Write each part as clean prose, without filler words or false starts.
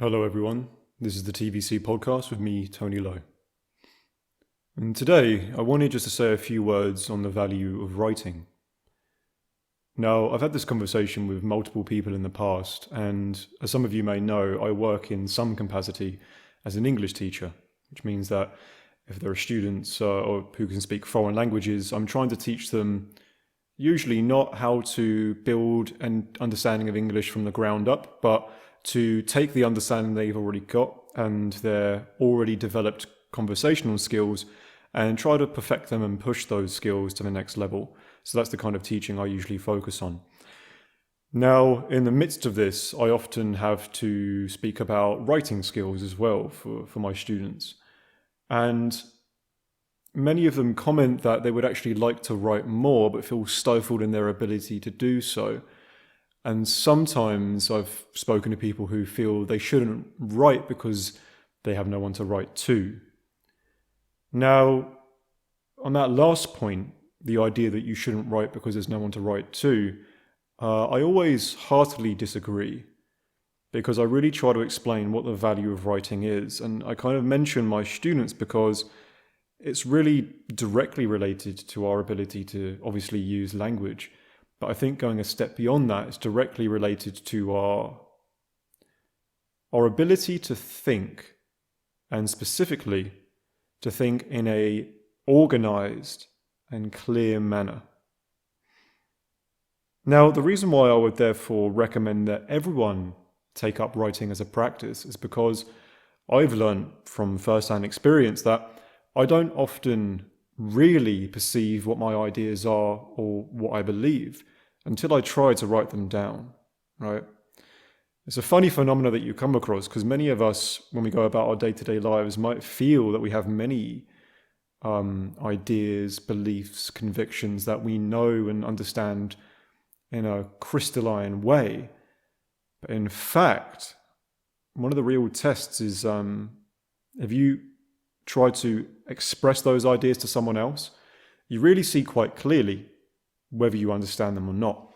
Hello everyone, this is the TVC podcast with me, Tony Lowe. And today I wanted just to say a few words on the value of writing. Now, I've had this conversation with multiple people in the past, and as some of you may know, I work in some capacity as an English teacher, which means that if there are students or who can speak foreign languages, I'm trying to teach them usually not how to build an understanding of English from the ground up, but to take the understanding they've already got and their already developed conversational skills and try to perfect them and push those skills to the next level. So that's the kind of teaching I usually focus on. Now, in the midst of this, I often have to speak about writing skills as well for my students. And many of them comment that they would actually like to write more, but feel stifled in their ability to do so. And sometimes I've spoken to people who feel they shouldn't write because they have no one to write to. Now, on that last point, the idea that you shouldn't write because there's no one to write to, I always heartily disagree, because I really try to explain what the value of writing is. And I kind of mention my students because it's really directly related to our ability to obviously use language. But I think going a step beyond that is directly related to our ability to think, and specifically to think in a organized and clear manner. Now, the reason why I would therefore recommend that everyone take up writing as a practice is because I've learned from first-hand experience that I don't often really perceive what my ideas are or what I believe until I try to write them down, right? It's a funny phenomenon that you come across because many of us, when we go about our day-to-day lives, might feel that we have many ideas, beliefs, convictions that we know and understand in a crystalline way. But in fact, one of the real tests is if you try to express those ideas to someone else, you really see quite clearly whether you understand them or not.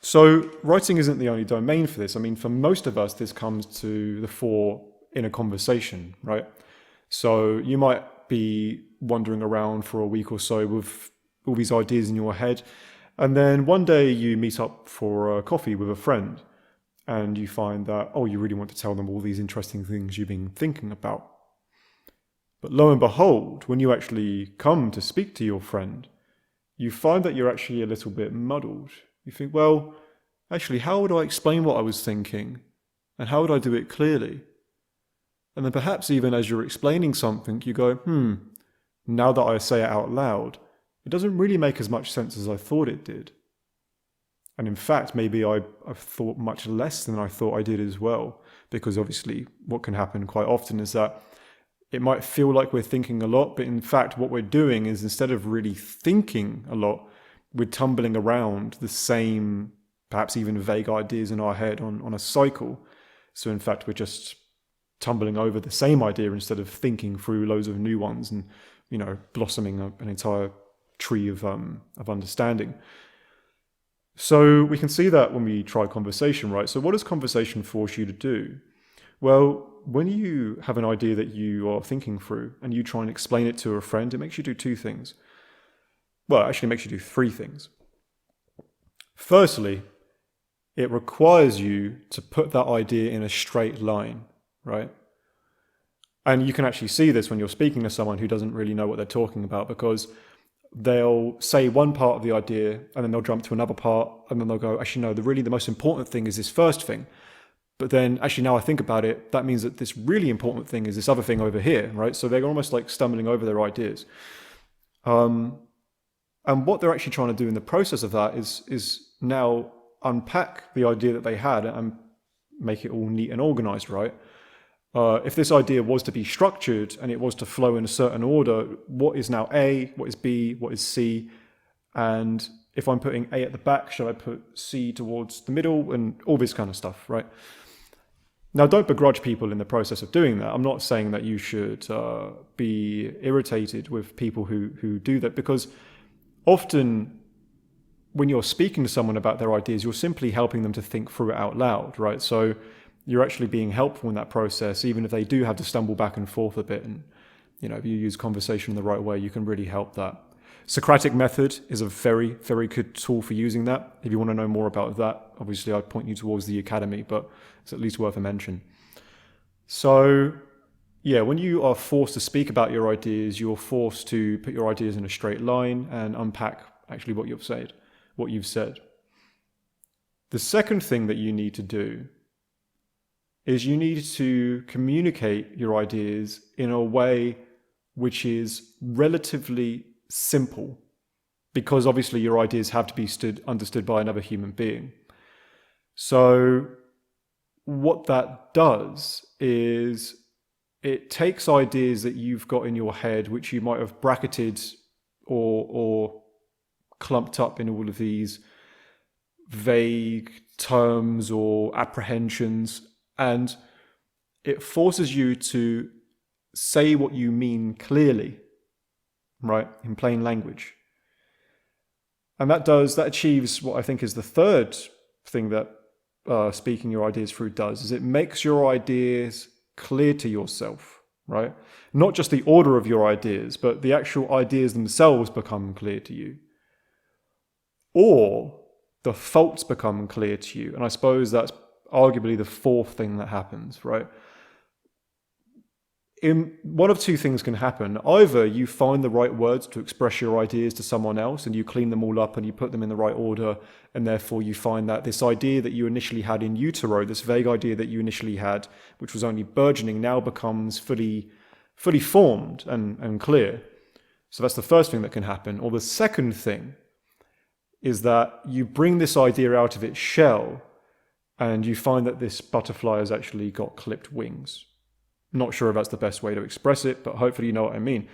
So writing isn't the only domain for this. I mean, for most of us, this comes to the fore in a conversation, right? So you might be wandering around for a week or so with all these ideas in your head, and then one day you meet up for a coffee with a friend, and you find that, oh, you really want to tell them all these interesting things you've been thinking about. But lo and behold, when you actually come to speak to your friend, you find that you're actually a little bit muddled. You think, well, actually, how would I explain what I was thinking? And how would I do it clearly? And then perhaps even as you're explaining something, you go, now that I say it out loud, it doesn't really make as much sense as I thought it did. And in fact, maybe I've thought much less than I thought I did as well. Because obviously what can happen quite often is that it might feel like we're thinking a lot, but in fact what we're doing is, instead of really thinking a lot, we're tumbling around the same, perhaps even vague ideas in our head on a cycle. So in fact, we're just tumbling over the same idea instead of thinking through loads of new ones and, blossoming an entire tree of understanding. So we can see that when we try conversation, right? So what does conversation force you to do? Well, when you have an idea that you are thinking through and you try and explain it to a friend, it makes you do two things. Well, actually it makes you do three things. Firstly, it requires you to put that idea in a straight line, right? And you can actually see this when you're speaking to someone who doesn't really know what they're talking about, because they'll say one part of the idea and then they'll jump to another part and then they'll go, actually, no, the most important thing is this first thing. But then actually now I think about it, that means that this really important thing is this other thing over here, right? So they're almost like stumbling over their ideas. And what they're actually trying to do in the process of that is now unpack the idea that they had and make it all neat and organized, right? If this idea was to be structured and it was to flow in a certain order, what is now A, what is B, what is C? And if I'm putting A at the back, should I put C towards the middle, and all this kind of stuff, right? Now, don't begrudge people in the process of doing that. I'm not saying that you should be irritated with people who do that, because often when you're speaking to someone about their ideas, you're simply helping them to think through it out loud, right? So you're actually being helpful in that process, even if they do have to stumble back and forth a bit. And, if you use conversation in the right way, you can really help that. Socratic method is a very, very good tool for using that. If you want to know more about that, obviously I'd point you towards the academy, but it's at least worth a mention. So, yeah, when you are forced to speak about your ideas, you're forced to put your ideas in a straight line and unpack actually what you've said. The second thing that you need to do is you need to communicate your ideas in a way which is relatively simple, because obviously your ideas have to be understood by another human being. So what that does is it takes ideas that you've got in your head, which you might have bracketed or clumped up in all of these vague terms or apprehensions, and it forces you to say what you mean clearly, right, in plain language. And that achieves what I think is the third thing that speaking your ideas through does, is it makes your ideas clear to yourself, right? Not just the order of your ideas, but the actual ideas themselves become clear to you. Or the faults become clear to you. And I suppose that's arguably the fourth thing that happens, right? One of two things can happen. Either you find the right words to express your ideas to someone else and you clean them all up and you put them in the right order, and therefore you find that this idea that you initially had in utero, this vague idea that you initially had, which was only burgeoning, now becomes fully formed and clear. So that's the first thing that can happen. Or the second thing is that you bring this idea out of its shell and you find that this butterfly has actually got clipped wings. Not sure if that's the best way to express it, but hopefully you know what I mean.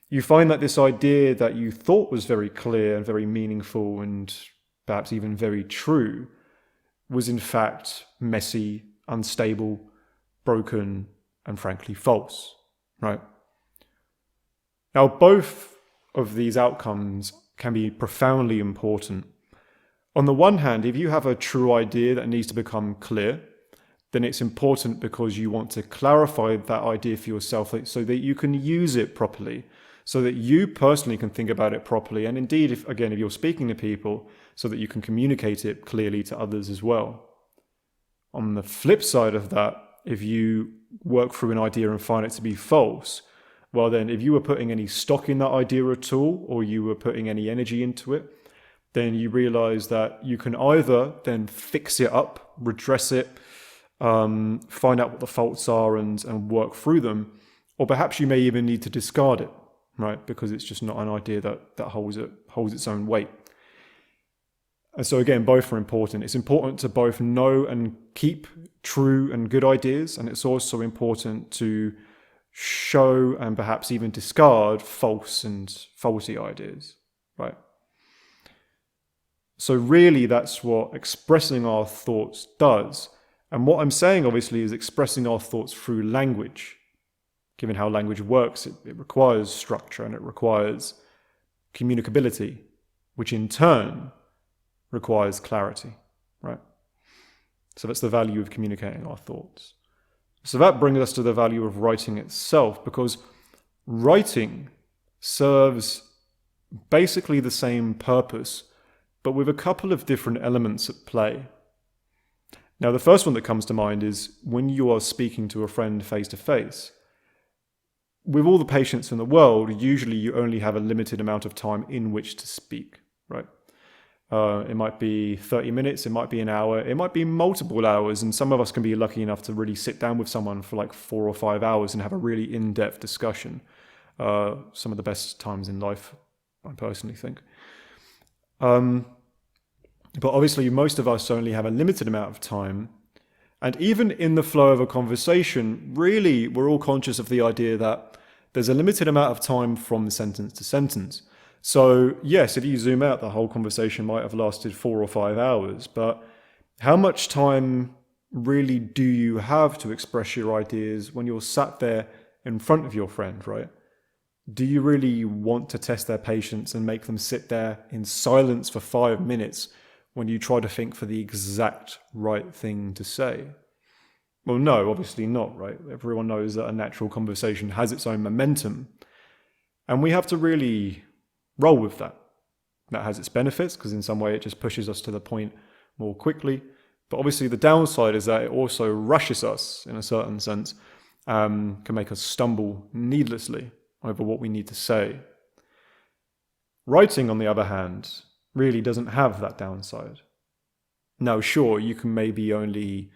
You find that this idea that you thought was very clear and very meaningful and perhaps even very true was in fact messy, unstable, broken, and frankly false, right? Now, both of these outcomes can be profoundly important. On the one hand, if you have a true idea that needs to become clear, then it's important because you want to clarify that idea for yourself so that you can use it properly, so that you personally can think about it properly. And indeed, if you're speaking to people, so that you can communicate it clearly to others as well. On the flip side of that, if you work through an idea and find it to be false, well then, if you were putting any stock in that idea at all, or you were putting any energy into it, then you realize that you can either then fix it up, redress it, find out what the faults are and work through them, or perhaps you may even need to discard it, right? Because it's just not an idea that holds its own weight. And so again, both are important. It's important to both know and keep true and good ideas, and it's also important to show and perhaps even discard false and faulty ideas, right? So really that's what expressing our thoughts does. And what I'm saying, obviously, is expressing our thoughts through language. Given how language works, it requires structure and it requires communicability, which in turn requires clarity, right? So that's the value of communicating our thoughts. So that brings us to the value of writing itself, because writing serves basically the same purpose, but with a couple of different elements at play. Now, the first one that comes to mind is when you are speaking to a friend face to face. With all the patience in the world, usually you only have a limited amount of time in which to speak, right? It might be 30 minutes, it might be an hour, it might be multiple hours, and some of us can be lucky enough to really sit down with someone for like 4 or 5 hours and have a really in-depth discussion. Some of the best times in life, I personally think. But obviously, most of us only have a limited amount of time. And even in the flow of a conversation, really, we're all conscious of the idea that there's a limited amount of time from sentence to sentence. So yes, if you zoom out, the whole conversation might have lasted 4 or 5 hours. But how much time really do you have to express your ideas when you're sat there in front of your friend, right? Do you really want to test their patience and make them sit there in silence for 5 minutes when you try to think for the exact right thing to say? Well, no, obviously not, right? Everyone knows that a natural conversation has its own momentum. And we have to really roll with that. That has its benefits, because in some way it just pushes us to the point more quickly. But obviously the downside is that it also rushes us in a certain sense, can make us stumble needlessly over what we need to say. Writing, on the other hand, really doesn't have that downside. Now, sure, you can maybe only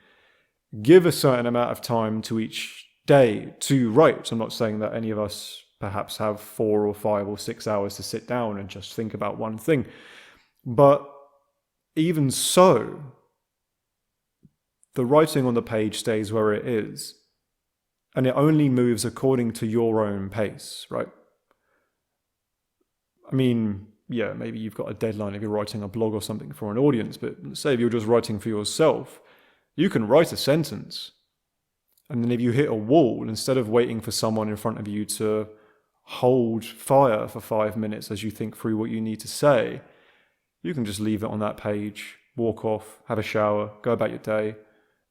give a certain amount of time to each day to write. I'm not saying that any of us perhaps have 4 or 5 or 6 hours to sit down and just think about one thing. But even so, the writing on the page stays where it is, and it only moves according to your own pace, right? I mean, yeah, maybe you've got a deadline if you're writing a blog or something for an audience, but say if you're just writing for yourself, you can write a sentence, and then if you hit a wall, instead of waiting for someone in front of you to hold fire for 5 minutes as you think through what you need to say, you can just leave it on that page, walk off, have a shower, go about your day.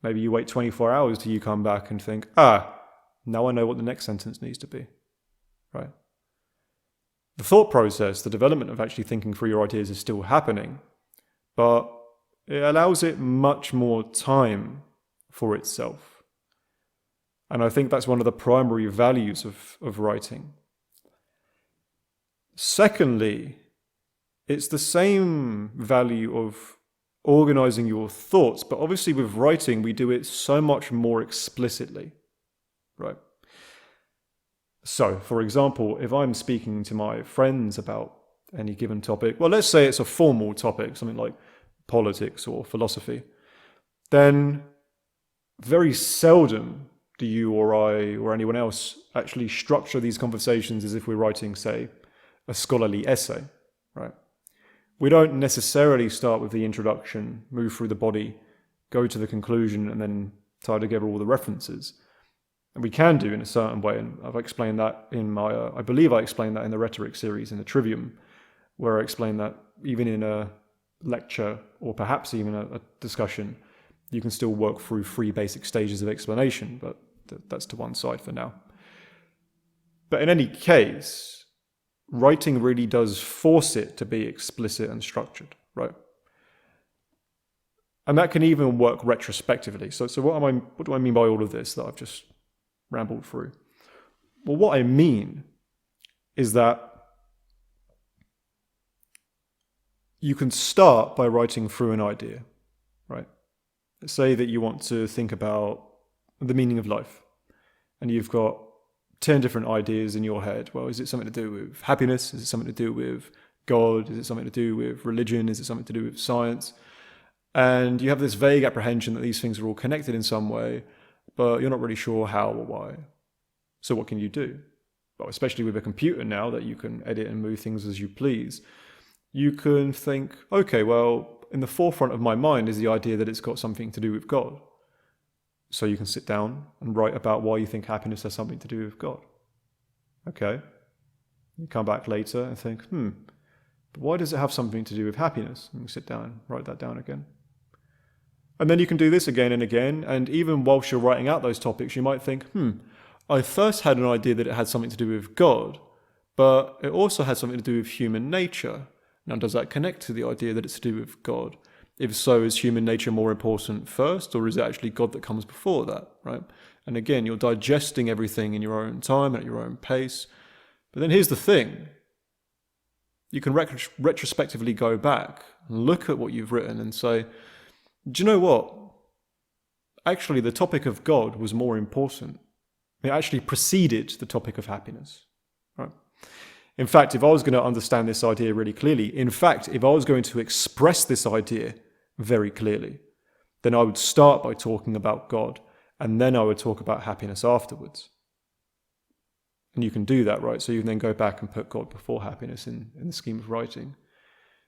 Maybe you wait 24 hours till you come back and think, now I know what the next sentence needs to be, right? The thought process, the development of actually thinking through your ideas is still happening, but it allows it much more time for itself. And I think that's one of the primary values of writing. Secondly, it's the same value of organizing your thoughts, but obviously with writing, we do it so much more explicitly, right? So, for example, if I'm speaking to my friends about any given topic, well, let's say it's a formal topic, something like politics or philosophy, then very seldom do you or I or anyone else actually structure these conversations as if we're writing, say, a scholarly essay, right? We don't necessarily start with the introduction, move through the body, go to the conclusion, and then tie together all the references. And we can do in a certain way, and I've explained that in my, I believe I explained that in the rhetoric series in the Trivium, where I explained that even in a lecture, or perhaps even a discussion, you can still work through 3 basic stages of explanation, but that's to one side for now. But in any case, writing really does force it to be explicit and structured, right? And that can even work retrospectively. So what do I mean by all of this that I've just rambled through? Well, what I mean is that you can start by writing through an idea, right? Say that you want to think about the meaning of life, and you've got 10 different ideas in your head. Well, is it something to do with happiness? Is it something to do with God? Is it something to do with religion? Is it something to do with science? And you have this vague apprehension that these things are all connected in some way, but you're not really sure how or why. So what can you do? Well, especially with a computer now that you can edit and move things as you please, you can think, okay, well, in the forefront of my mind is the idea that it's got something to do with God. So you can sit down and write about why you think happiness has something to do with God. Okay. You come back later and think, but why does it have something to do with happiness? And you sit down and write that down again. And then you can do this again and again. And even whilst you're writing out those topics, you might think, I first had an idea that it had something to do with God, but it also had something to do with human nature. Now, does that connect to the idea that it's to do with God? If so, is human nature more important first, or is it actually God that comes before that, right? And again, you're digesting everything in your own time and at your own pace. But then here's the thing. You can retrospectively go back and look at what you've written and say, do you know what? Actually, the topic of God was more important. It actually preceded the topic of happiness, right? In fact, if I was going to understand this idea really clearly, if I was going to express this idea very clearly, then I would start by talking about God, and then I would talk about happiness afterwards. And you can do that, right? So you can then go back and put God before happiness in the scheme of writing.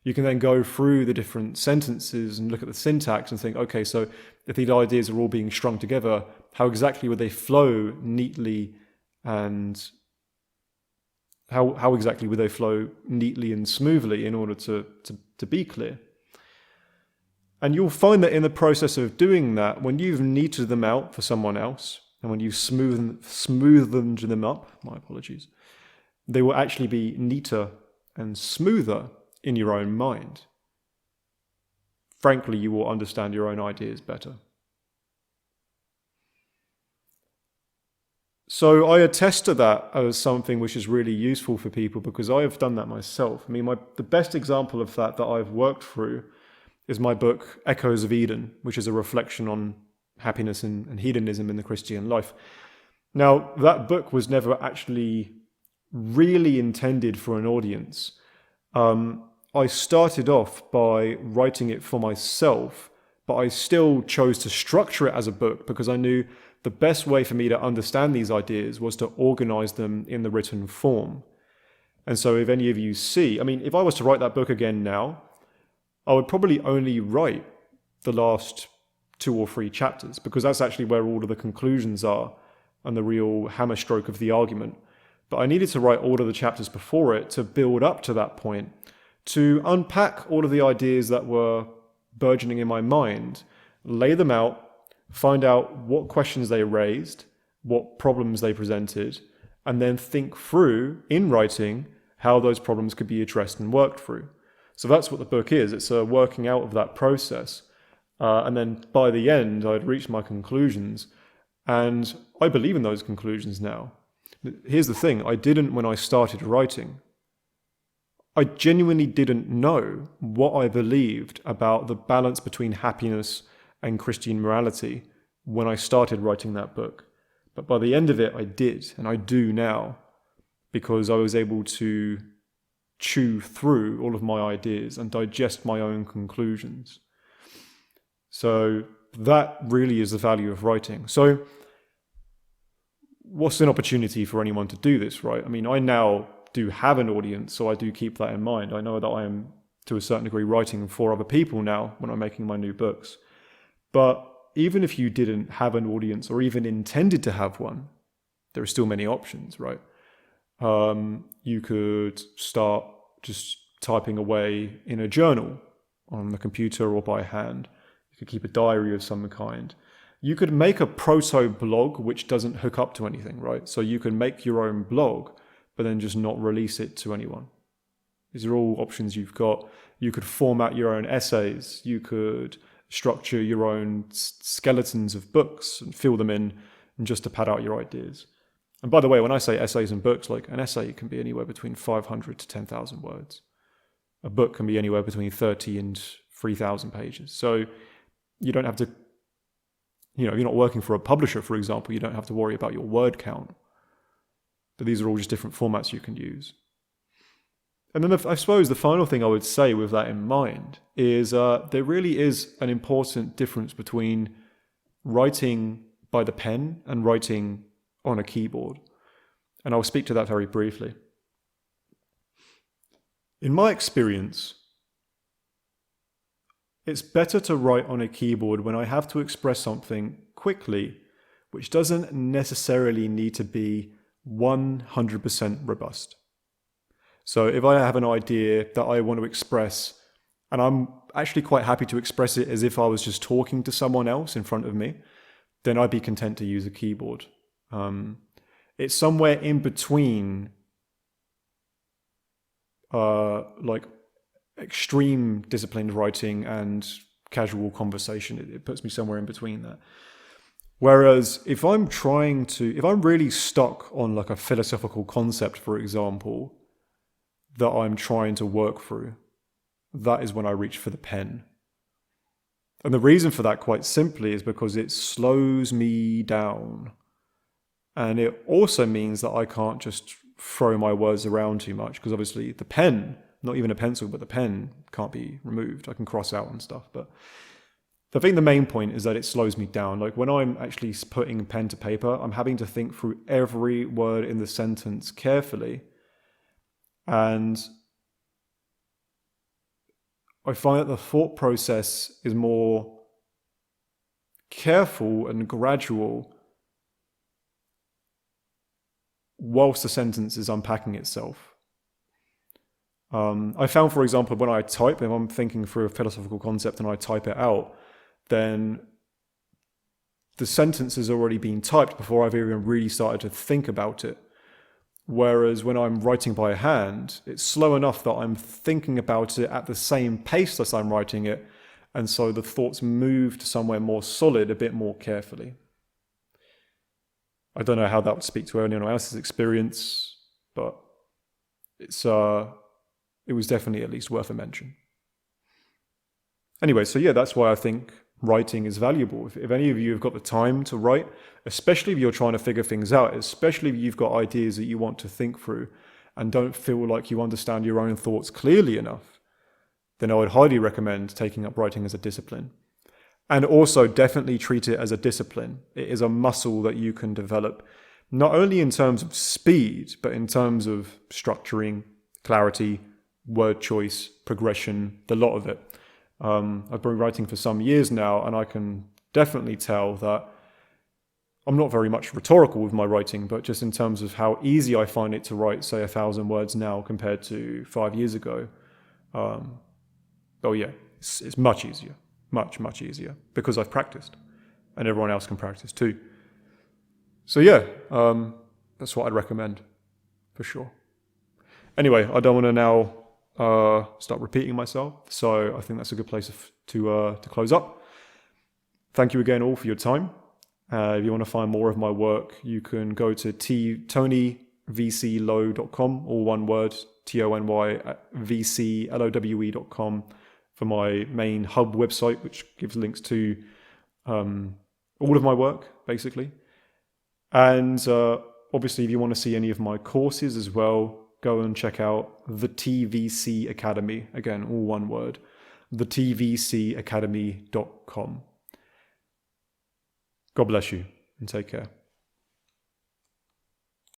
You can then go through the different sentences and look at the syntax and think, okay, so if these ideas are all being strung together, how exactly would they flow neatly, and how exactly would they flow neatly and smoothly in order to be clear? And you'll find that in the process of doing that, when you've neated them out for someone else, and when you've smoothened them up, my apologies, they will actually be neater and smoother in your own mind. Frankly, you will understand your own ideas better. So I attest to that as something which is really useful for people, because I have done that myself. I mean, the best example of that I've worked through is my book, Echoes of Eden, which is a reflection on happiness and hedonism in the Christian life. Now, that book was never actually really intended for an audience. I started off by writing it for myself, but I still chose to structure it as a book because I knew the best way for me to understand these ideas was to organize them in the written form. And so if any of you see, I mean, if I was to write that book again now, I would probably only write the last 2 or 3 chapters, because that's actually where all of the conclusions are and the real hammer stroke of the argument. But I needed to write all of the chapters before it to build up to that point, to unpack all of the ideas that were burgeoning in my mind, lay them out, find out what questions they raised, what problems they presented, and then think through, in writing, how those problems could be addressed and worked through. So that's what the book is. It's a working out of that process. And then by the end, I'd reached my conclusions, and I believe in those conclusions now. Here's the thing, I didn't when I started writing. I genuinely didn't know what I believed about the balance between happiness and Christian morality when I started writing that book. But by the end of it, I did, and I do now, because I was able to chew through all of my ideas and digest my own conclusions. So that really is the value of writing. So what's an opportunity for anyone to do this, right? I mean, I now do have an audience, so I do keep that in mind. I know that I am, to a certain degree, writing for other people now when I'm making my new books. But even if you didn't have an audience or even intended to have one, there are still many options, right? You could start just typing away in a journal on the computer or by hand. You could keep a diary of some kind. You could make a proto-blog which doesn't hook up to anything, right? So you can make your own blog, but then just not release it to anyone. These are all options you've got. You could format your own essays. You could structure your own skeletons of books and fill them in and just to pad out your ideas. And by the way, when I say essays and books, like an essay can be anywhere between 500 to 10,000 words. A book can be anywhere between 30 and 3,000 pages. So you don't have to, you're not working for a publisher, for example, you don't have to worry about your word count. But these are all just different formats you can use. And then I suppose the final thing I would say with that in mind is there really is an important difference between writing by the pen and writing on a keyboard. And I'll speak to that very briefly. In my experience, it's better to write on a keyboard when I have to express something quickly, which doesn't necessarily need to be 100% robust. So if I have an idea that I want to express, and I'm actually quite happy to express it as if I was just talking to someone else in front of me, then I'd be content to use a keyboard. It's somewhere in between like extreme disciplined writing and casual conversation. It puts me somewhere in between that. Whereas if I'm really stuck on like a philosophical concept, for example, that I'm trying to work through, that is when I reach for the pen. And the reason for that, quite simply, is because it slows me down. And it also means that I can't just throw my words around too much, because obviously the pen, not even a pencil, but the pen can't be removed. I can cross out and stuff. But I think the main point is that it slows me down. Like when I'm actually putting pen to paper, I'm having to think through every word in the sentence carefully. And I find that the thought process is more careful and gradual whilst the sentence is unpacking itself. I found, for example, when I type, if I'm thinking through a philosophical concept and I type it out, then the sentence has already been typed before I've even really started to think about it. Whereas when I'm writing by hand, it's slow enough that I'm thinking about it at the same pace as I'm writing it, and so the thoughts move to somewhere more solid a bit more carefully. I don't know how that would speak to anyone else's experience, but it was definitely at least worth a mention. Anyway, so yeah, that's why I think writing is valuable. If any of you have got the time to write, especially if you're trying to figure things out, especially if you've got ideas that you want to think through and don't feel like you understand your own thoughts clearly enough, then I would highly recommend taking up writing as a discipline. And also definitely treat it as a discipline. It is a muscle that you can develop, not only in terms of speed, but in terms of structuring, clarity, word choice, progression, the lot of it. I've been writing for some years now, and I can definitely tell that I'm not very much rhetorical with my writing, but just in terms of how easy I find it to write, say, 1,000 words now compared to 5 years ago. Oh yeah, it's much easier, much easier, because I've practiced, and everyone else can practice too. So yeah, that's what I'd recommend, for sure. Anyway, I don't want to now start repeating myself, so I think that's a good place to close up. Thank you again all for your time. If you want to find more of my work, you can go to tonyvclow.com, all one word, TONYVCLOWE.com for my main hub website, which gives links to all of my work, basically. And obviously, if you want to see any of my courses as well, go and check out the TVC Academy. Again, all one word, thetvcacademy.com. God bless you and take care.